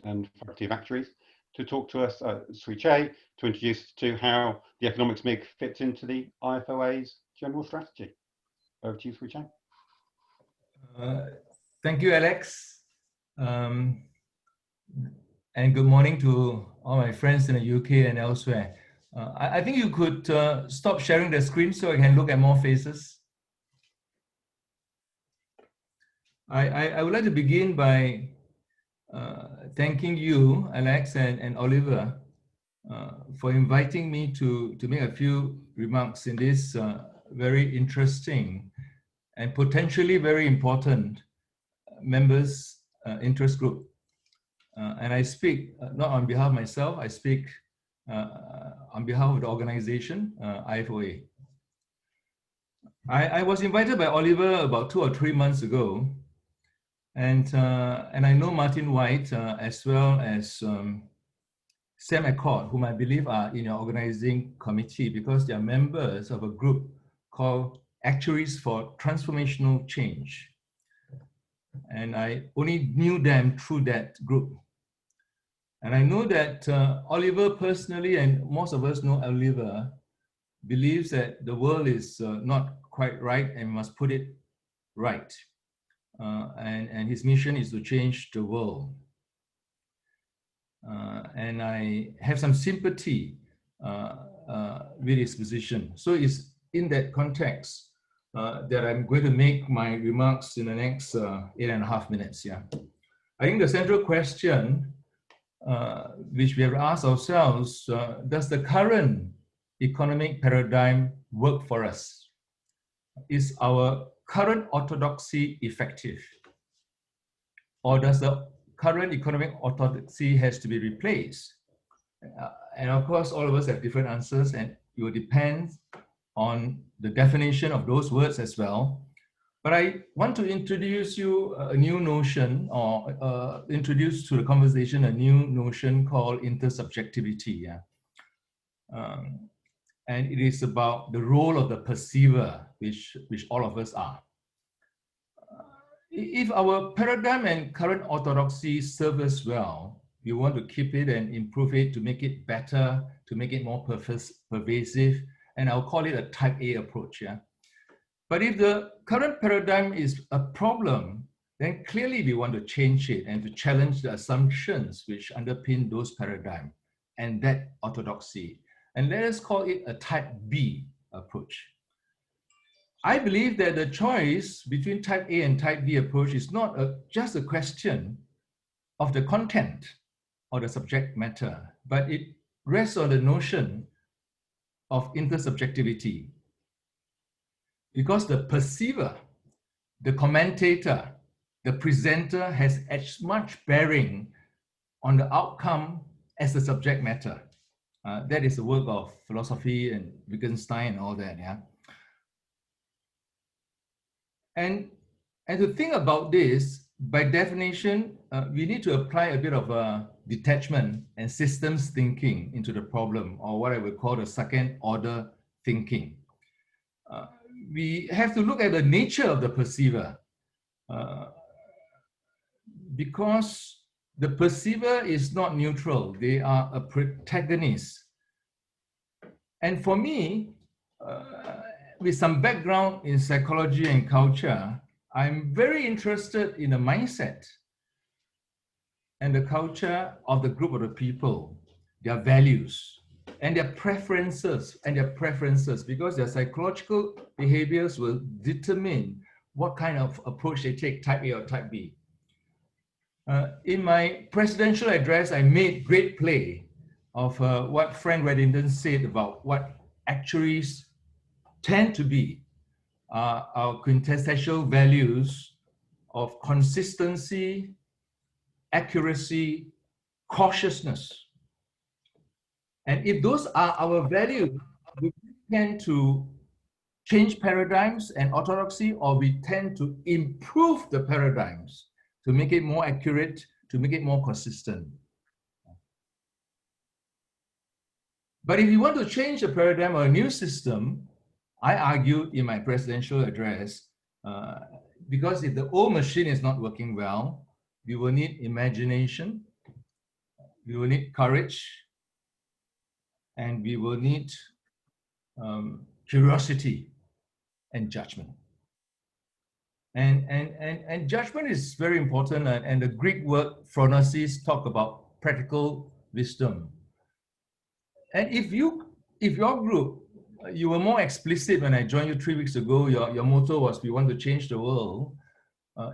and faculty of actuaries, to talk to us, Suee Chieh, to introduce us to how the economics MIG fits into the IFoA's general strategy. Over to you, Suee Chieh. Thank you, Alex. And good morning to all my friends in the UK and elsewhere. I think you could stop sharing the screen so I can look at more faces. I would like to begin by thanking you, Alex and Oliver, for inviting me to make a few remarks in this very interesting and potentially very important members interest group. And I speak not on behalf of myself, I speak on behalf of the organization, IFoA. I was invited by Oliver about 2 or 3 months ago, and I know Martin White as well as Sam Accord, whom I believe are in your organizing committee because they are members of a group called Actuaries for Transformational Change. And I only knew them through that group. And I know that Oliver personally, and most of us know Oliver, believes that the world is not quite right and we must put it right. And his mission is to change the world. And I have some sympathy with his position. So it's in that context that I'm going to make my remarks in the next 8.5 minutes. Yeah, I think the central question which we have asked ourselves, does the current economic paradigm work for us? Is our current orthodoxy effective? Or does the current economic orthodoxy has to be replaced? And of course, all of us have different answers, and it will depend on the definition of those words as well. But I want to introduce you a new notion, or introduce to the conversation a new notion called intersubjectivity. Yeah? And it is about the role of the perceiver, which all of us are. If our paradigm and current orthodoxy serve us well, we want to keep it and improve it to make it better, to make it more pervasive, and I'll call it a type A approach. Yeah. But if the current paradigm is a problem, then clearly we want to change it and to challenge the assumptions which underpin those paradigms and that orthodoxy. And let us call it a type B approach. I believe that the choice between type A and type B approach is not just a question of the content or the subject matter, but it rests on the notion of intersubjectivity. Because the perceiver, the commentator, the presenter has as much bearing on the outcome as the subject matter. That is the work of philosophy and Wittgenstein and all that. Yeah. And to think about this, by definition, we need to apply a bit of detachment and systems thinking into the problem, or what I would call the second order thinking. We have to look at the nature of the perceiver, because the perceiver is not neutral. They are a protagonist. And for me, with some background in psychology and culture, I'm very interested in the mindset and the culture of the group of the people, their values and their preferences, because their psychological behaviors will determine what kind of approach they take, type A or type B. In my presidential address, I made great play of what Frank Reddington said about what actuaries tend to be our quintessential values of consistency, accuracy, cautiousness. And if those are our values, we tend to change paradigms and orthodoxy, or we tend to improve the paradigms to make it more accurate, to make it more consistent. But if you want to change a paradigm or a new system, I argued in my presidential address, because if the old machine is not working well, we will need imagination, we will need courage, and we will need curiosity and judgment. And judgment is very important, and the Greek word phronesis talk about practical wisdom. And if your group, you were more explicit when I joined you 3 weeks ago, your motto was, we want to change the world.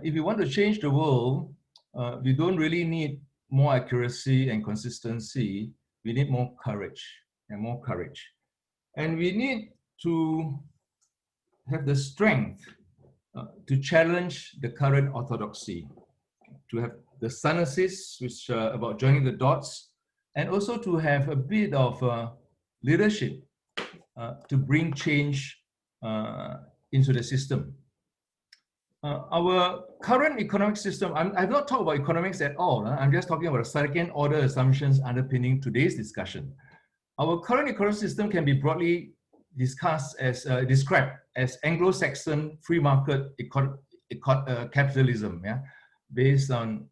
If you want to change the world, we don't really need more accuracy and consistency. We need more courage and more courage. And we need to have the strength to challenge the current orthodoxy, to have the synesis, which about joining the dots, and also to have a bit of leadership to bring change into the system. Our current economic system, I've not talked about economics at all. I'm just talking about the second order assumptions underpinning today's discussion. Our current economic system can be broadly discussed as described as Anglo-Saxon free market capitalism, yeah, based on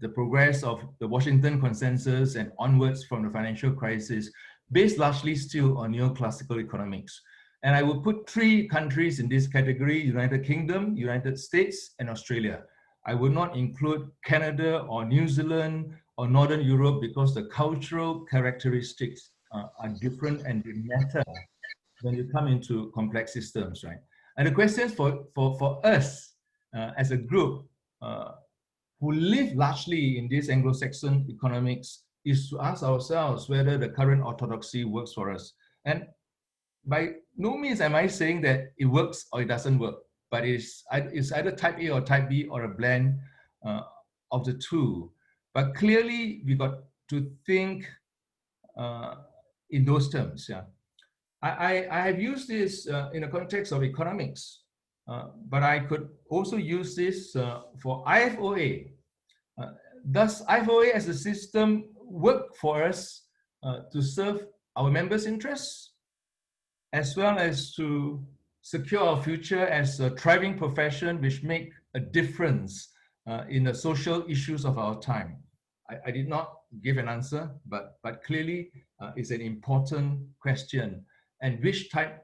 the progress of the Washington Consensus and onwards from the financial crisis, based largely still on neoclassical economics. And I will put 3 countries in this category: United Kingdom, United States, and Australia. I would not include Canada or New Zealand or Northern Europe because the cultural characteristics are different and they matter when you come into complex systems, right? And the questions for us as a group who live largely in this Anglo-Saxon economics is to ask ourselves whether the current orthodoxy works for us. And by no means am I saying that it works or it doesn't work, but it's either type A or type B or a blend of the two. But clearly, we got to think in those terms. Yeah, I have used this in the context of economics, but I could also use this for IFoA. Does IFoA as a system work for us to serve our members' interests, as well as to secure our future as a thriving profession which make a difference in the social issues of our time? I did not give an answer, but clearly it's an important question. And which type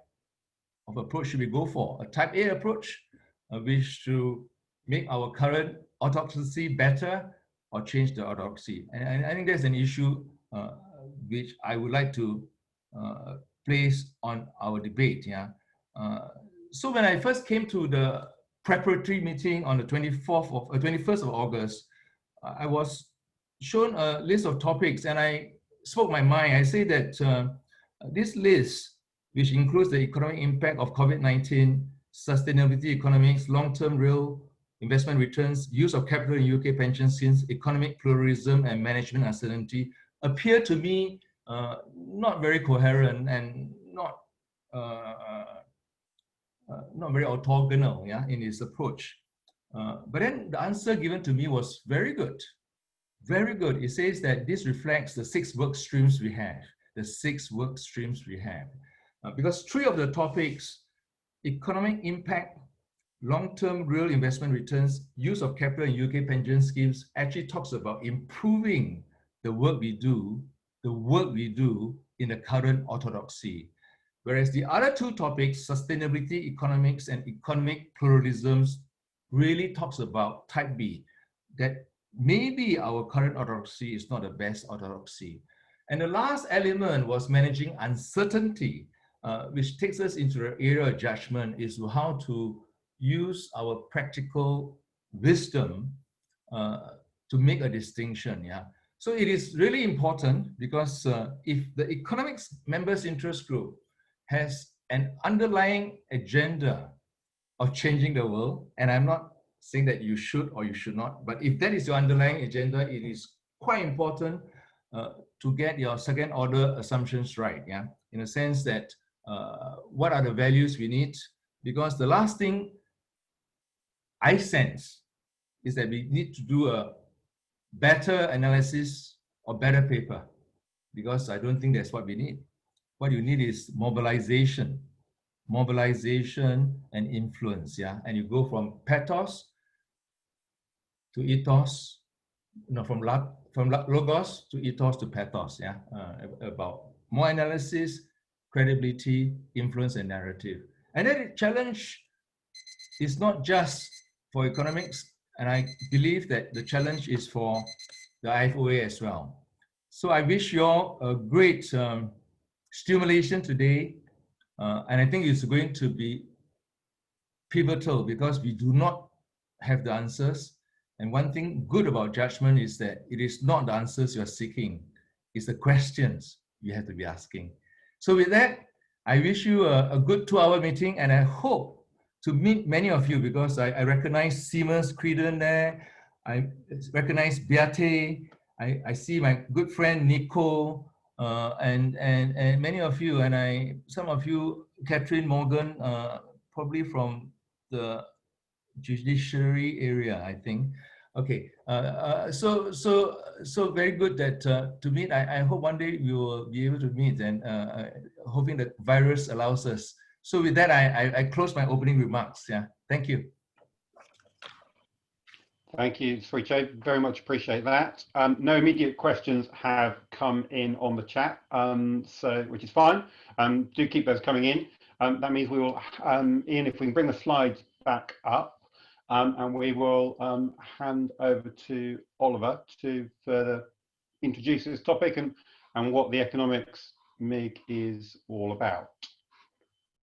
of approach should we go for? A type A approach, which to make our current orthodoxy better, or change the orthodoxy? And I think there's an issue which I would like to place on our debate. Yeah. So when I first came to the preparatory meeting on the 21st of August, I was shown a list of topics, and I spoke my mind. I say that this list, which includes the economic impact of COVID-19, sustainability economics, long-term real investment returns, use of capital in UK pension schemes, economic pluralism, and management uncertainty, appear to me not very coherent and not very orthogonal, yeah, in its approach. But then the answer given to me was very good. Very good. It says that this reflects the 6 work streams we have, because 3 of the topics, economic impact, long-term real investment returns, use of capital in UK pension schemes, actually talks about improving the work we do in the current orthodoxy. Whereas the other 2 topics, sustainability economics and economic pluralisms, really talks about type B, that maybe our current orthodoxy is not the best orthodoxy. And the last element was managing uncertainty, which takes us into the area of judgment, is how to use our practical wisdom to make a distinction. Yeah. So it is really important, because if the economics members interest group has an underlying agenda of changing the world, and I'm not saying that you should or you should not, but if that is your underlying agenda, it is quite important to get your second order assumptions right. Yeah, in a sense that what are the values we need? Because the last thing I sense is that we need to do a better analysis or better paper, because I don't think that's what we need. What you need is mobilization and influence. Yeah, and you go from pathos to ethos, from from logos to ethos to pathos, yeah, about more analysis, credibility, influence, and narrative. And that challenge is not just for economics, and I believe that the challenge is for the IFoA as well. So I wish you all a great stimulation today, and I think it's going to be pivotal because we do not have the answers. And one thing good about judgment is that it is not the answers you're seeking, it's the questions you have to be asking. So with that, I wish you a good 2-hour meeting, and I hope to meet many of you because I recognize Seamus Creedon there, I recognize Beate, I see my good friend Nico, and many of you, and some of you, Catherine Morgan, probably from the judiciary area, I think. Okay, so very good that to meet. I hope one day we will be able to meet, and hoping that virus allows us. So with that, I close my opening remarks. Yeah, thank you. Thank you, Chieh. Very much appreciate that. No immediate questions have come in on the chat, which is fine. Do keep those coming in. That means we will, Ian, if we can bring the slides back up, and we will hand over to Oliver to further introduce this topic and what the economics MIG is all about.